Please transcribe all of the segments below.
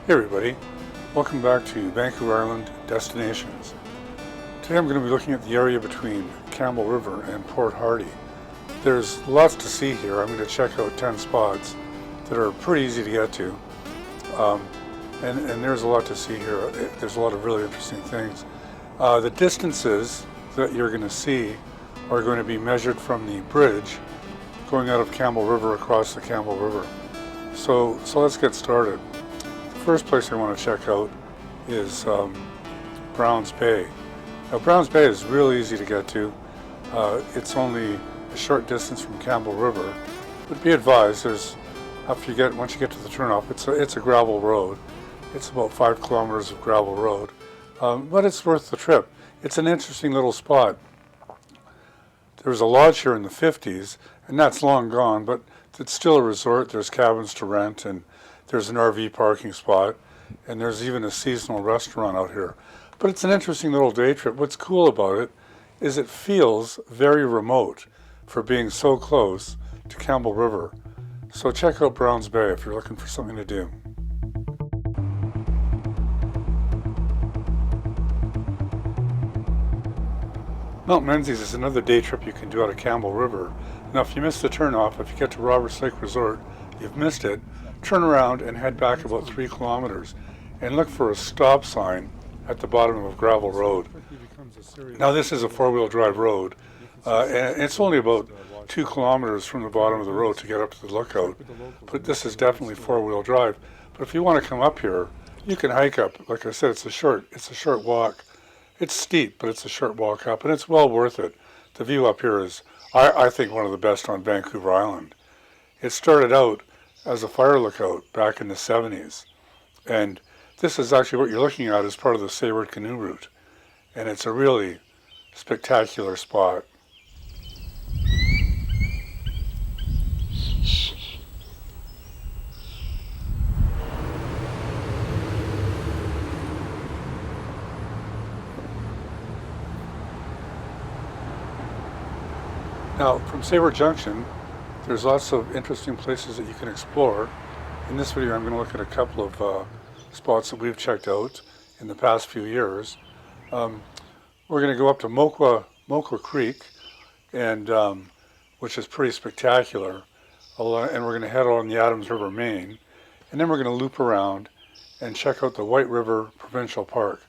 Hey everybody, welcome back to Vancouver Island Destinations. Today I'm going to be looking at the area between Campbell River and Port Hardy. There's lots to see here. I'm going to check out 10 spots that are pretty easy to get to. And there's a lot to see here. There's a lot of really interesting things. The distances that you're going to see are going to be measured from the bridge going out of Campbell River across the Campbell River. So let's get started. The first place I want to check out is Browns Bay. Now Browns Bay is really easy to get to. It's only a short distance from Campbell River, but be advised, once you get to the turnoff, it's a gravel road. It's about 5 kilometers of gravel road, but it's worth the trip. It's an interesting little spot. There was a lodge here in the 50s, and that's long gone, but it's still a resort. There's cabins to rent, and there's an RV parking spot, and there's even a seasonal restaurant out here. But it's an interesting little day trip. What's cool about it is it feels very remote for being so close to Campbell River. So check out Browns Bay if you're looking for something to do. Mount Menzies is another day trip you can do out of Campbell River. Now if you miss the turnoff, if you get to Roberts Lake Resort, you've missed it, turn around and head back about 3 kilometers and look for a stop sign at the bottom of gravel road. Now this is a 4-wheel drive road, and it's only about 2 kilometers from the bottom of the road to get up to the lookout, but this is definitely 4-wheel drive. But if you want to come up here, you can hike up. Like I said, it's a short walk. It's steep, but it's a short walk up, and it's well worth it. The view up here is, I think, one of the best on Vancouver Island. It started out as a fire lookout back in the 70s, and this is actually what you're looking at as part of the Sayward canoe route, and it's a really spectacular spot. Now, from Sayward Junction, there's lots of interesting places that you can explore. In this video, I'm going to look at a couple of spots that we've checked out in the past few years. We're going to go up to Moakwa Creek, and which is pretty spectacular, and we're going to head on the Adams River Main, and then we're going to loop around and check out the White River Provincial Park.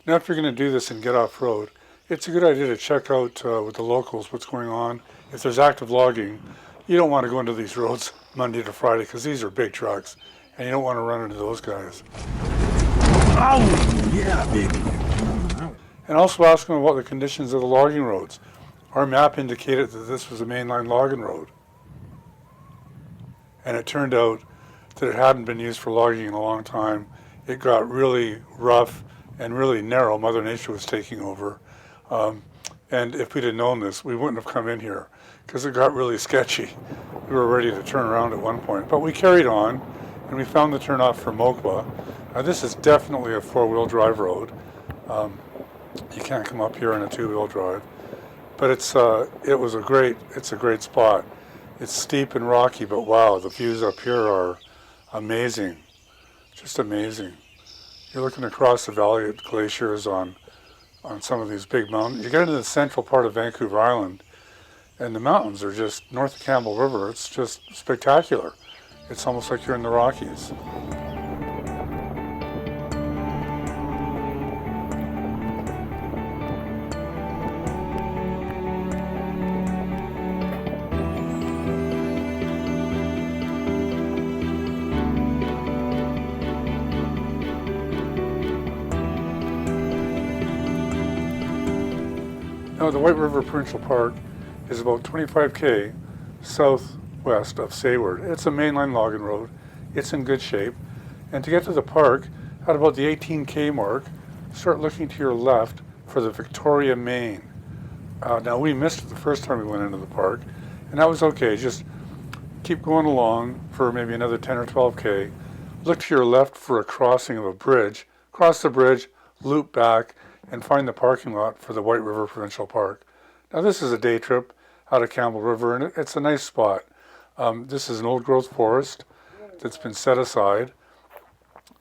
Now, if you're going to do this and get off-road, it's a good idea to check out with the locals what's going on. If there's active logging, you don't want to go into these roads Monday to Friday because these are big trucks, and you don't want to run into those guys. Oh, yeah, baby. And also ask them about the conditions of the logging roads. Our map indicated that this was a mainline logging road, and it turned out that it hadn't been used for logging in a long time. It got really rough and really narrow. Mother Nature was taking over. And if we'd have known this, we wouldn't have come in here because it got really sketchy. We were ready to turn around at one point, but we carried on and we found the turnoff for Moakwa. Now this is definitely a 4-wheel drive road. You can't come up here in a 2-wheel drive, but it's a great spot. It's steep and rocky, but wow, the views up here are amazing, just amazing. You're looking across the valley at glaciers on some of these big mountains. You get into the central part of Vancouver Island, and the mountains are just north of Campbell River. It's just spectacular. It's almost like you're in the Rockies. Now, the White River Provincial Park is about 25k southwest of Sayward. It's a mainline logging road. It's in good shape. And to get to the park, at about the 18k mark, start looking to your left for the Victoria Main. Now, we missed it the first time we went into the park, and that was okay. Just keep going along for maybe another 10 or 12k. Look to your left for a crossing of a bridge. Cross the bridge, loop back, and find the parking lot for the White River Provincial Park. Now this is a day trip out of Campbell River, and it's a nice spot. This is an old growth forest that's been set aside,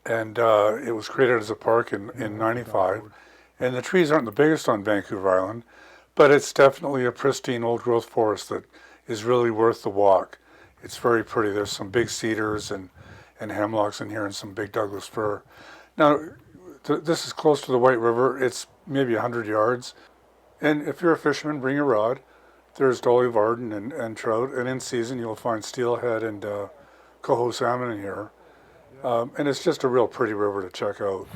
and it was created as a park in 95. And the trees aren't the biggest on Vancouver Island, but it's definitely a pristine old growth forest that is really worth the walk. It's very pretty. There's some big cedars and hemlocks in here and some big Douglas fir. Now, this is close to the White River. It's maybe 100 yards. And if you're a fisherman, bring your rod. There's dolly varden and trout. And in season, you'll find steelhead and coho salmon in here. And it's just a real pretty river to check out.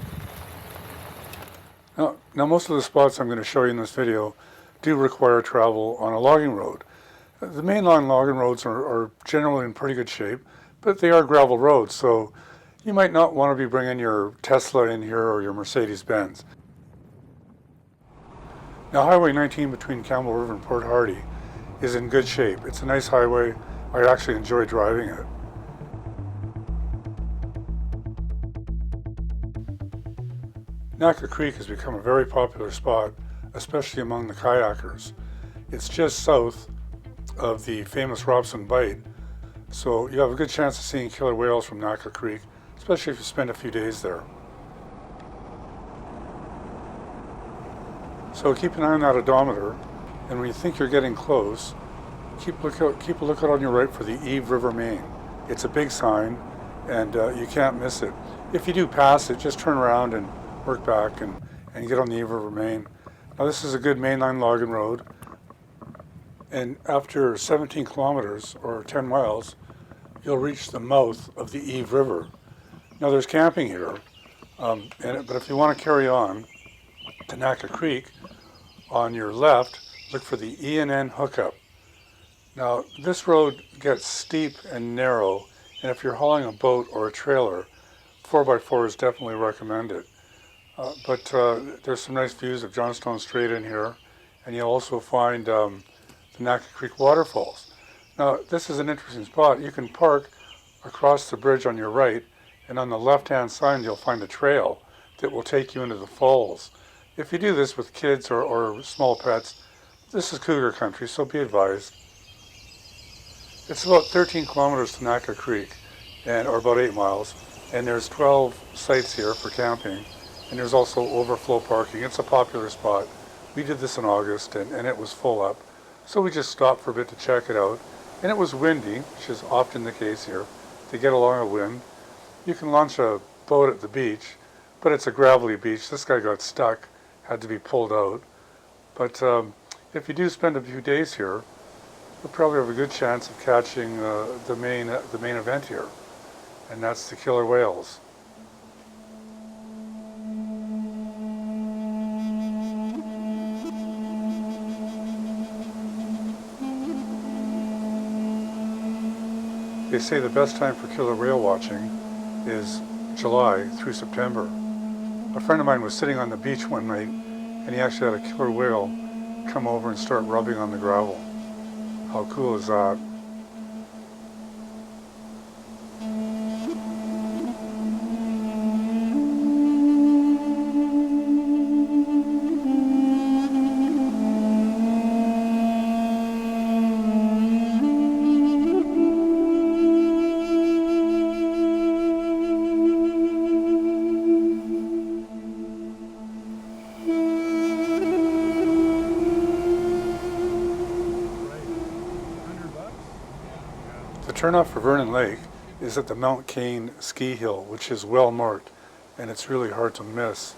Now, most of the spots I'm going to show you in this video do require travel on a logging road. The mainline logging roads are generally in pretty good shape, but they are gravel roads, so you might not want to be bringing your Tesla in here or your Mercedes-Benz. Now, Highway 19 between Campbell River and Port Hardy is in good shape. It's a nice highway. I actually enjoy driving it. Naka Creek has become a very popular spot, especially among the kayakers. It's just south of the famous Robson Bight, so you have a good chance of seeing killer whales from Naka Creek, especially if you spend a few days there. So keep an eye on that odometer, and when you think you're getting close, keep a lookout on your right for the Eve River Main. It's a big sign, and you can't miss it. If you do pass it, just turn around and work back and get on the Eve River Main. Now, this is a good mainline logging road, and after 17 kilometers or 10 miles, you'll reach the mouth of the Eve River. Now, there's camping here, but if you want to carry on to Naka Creek, on your left, look for the E&N hookup. Now, this road gets steep and narrow, and if you're hauling a boat or a trailer, 4x4 is definitely recommended. But there's some nice views of Johnstone Strait in here, and you'll also find the Naka Creek waterfalls. Now, this is an interesting spot. You can park across the bridge on your right, and on the left-hand side you'll find a trail that will take you into the falls. If you do this with kids or small pets, this is cougar country, so be advised. It's about 13 kilometers to Naka Creek, or about 8 miles, and there's 12 sites here for camping. And there's also overflow parking. It's a popular spot. We did this in August, and it was full up. So we just stopped for a bit to check it out. And it was windy, which is often the case here. To get along a wind, you can launch a boat at the beach, but it's a gravelly beach. This guy got stuck, had to be pulled out. But if you do spend a few days here, you'll probably have a good chance of catching the main event here, and that's the killer whales. They say the best time for killer whale watching is July through September. A friend of mine was sitting on the beach one night, and he actually had a killer whale come over and start rubbing on the gravel. How cool is that? The turnoff for Vernon Lake is at the Mount Cain ski hill, which is well marked, and it's really hard to miss.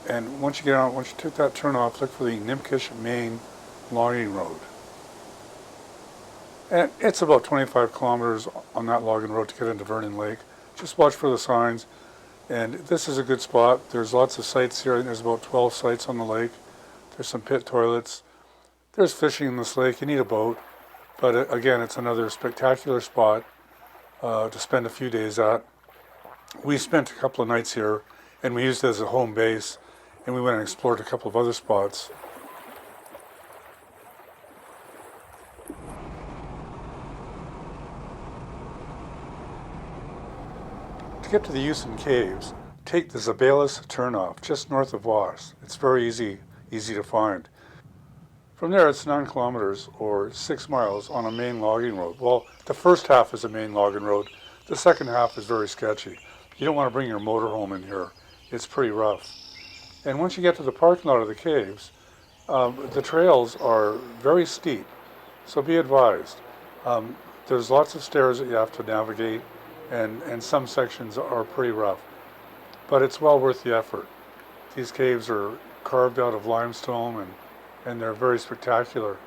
And once you take that turnoff, look for the Nimkish Main logging road. And it's about 25 kilometers on that logging road to get into Vernon Lake. Just watch for the signs. And this is a good spot. There's lots of sites here. There's about 12 sites on the lake. There's some pit toilets. There's fishing in this lake. You need a boat. But again, it's another spectacular spot to spend a few days at. We spent a couple of nights here, and we used it as a home base, and we went and explored a couple of other spots. To get to the Huson Caves, take the Zabalis turnoff just north of Wass. It's very easy to find. From there, it's 9 kilometers or 6 miles on a main logging road. Well, the first half is a main logging road. The second half is very sketchy. You don't want to bring your motorhome in here. It's pretty rough. And once you get to the parking lot of the caves, the trails are very steep, so be advised. There's lots of stairs that you have to navigate, and some sections are pretty rough. But it's well worth the effort. These caves are carved out of limestone, and they're very spectacular.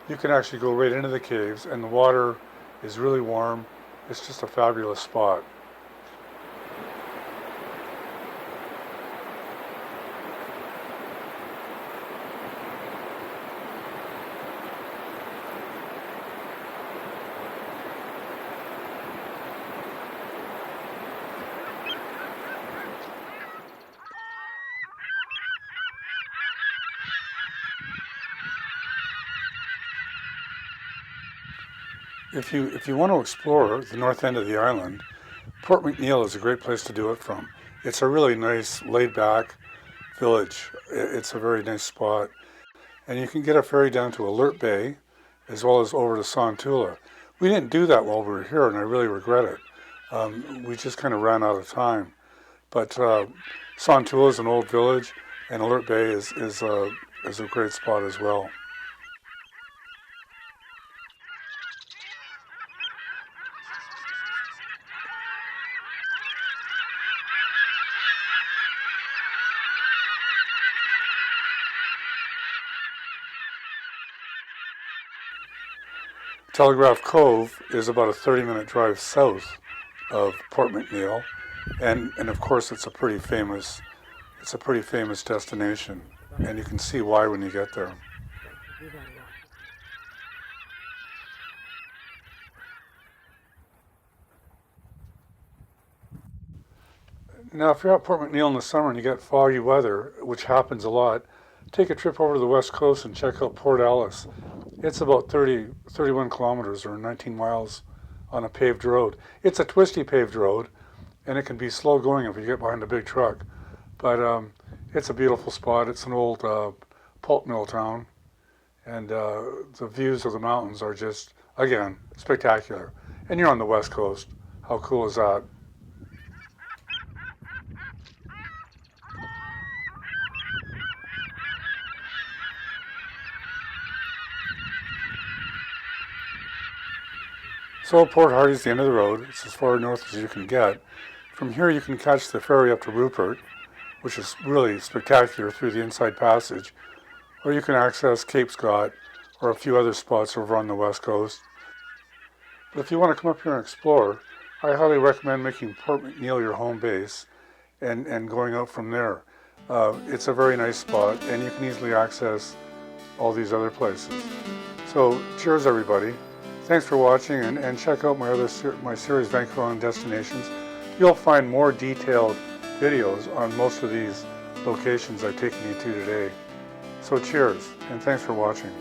You can actually go right into the caves, and the water is really warm. It's just a fabulous spot. If you want to explore the north end of the island, Port McNeil is a great place to do it from. It's a really nice, laid-back village. It's a very nice spot. And you can get a ferry down to Alert Bay, as well as over to Sontula. We didn't do that while we were here, and I really regret it. We just kind of ran out of time. But Sontula is an old village, and Alert Bay is a great spot as well. Telegraph Cove is about a 30-minute drive south of Port McNeil, and of course it's a pretty famous destination, and you can see why when you get there. Now, if you're at Port McNeil in the summer and you get foggy weather, which happens a lot, take a trip over to the west coast and check out Port Alice. It's about 31 kilometers or 19 miles on a paved road. It's a twisty paved road, and it can be slow going if you get behind a big truck. But it's a beautiful spot. It's an old pulp mill town, and the views of the mountains are just, again, spectacular. And you're on the west coast. How cool is that? So Port Hardy's the end of the road. It's as far north as you can get. From here you can catch the ferry up to Rupert, which is really spectacular through the Inside Passage, or you can access Cape Scott or a few other spots over on the west coast. But if you want to come up here and explore, I highly recommend making Port McNeil your home base and going out from there. It's a very nice spot, and you can easily access all these other places. So cheers everybody. Thanks for watching, and check out my series, Vancouver Island Destinations. You'll find more detailed videos on most of these locations I've taken you to today. So cheers, and thanks for watching.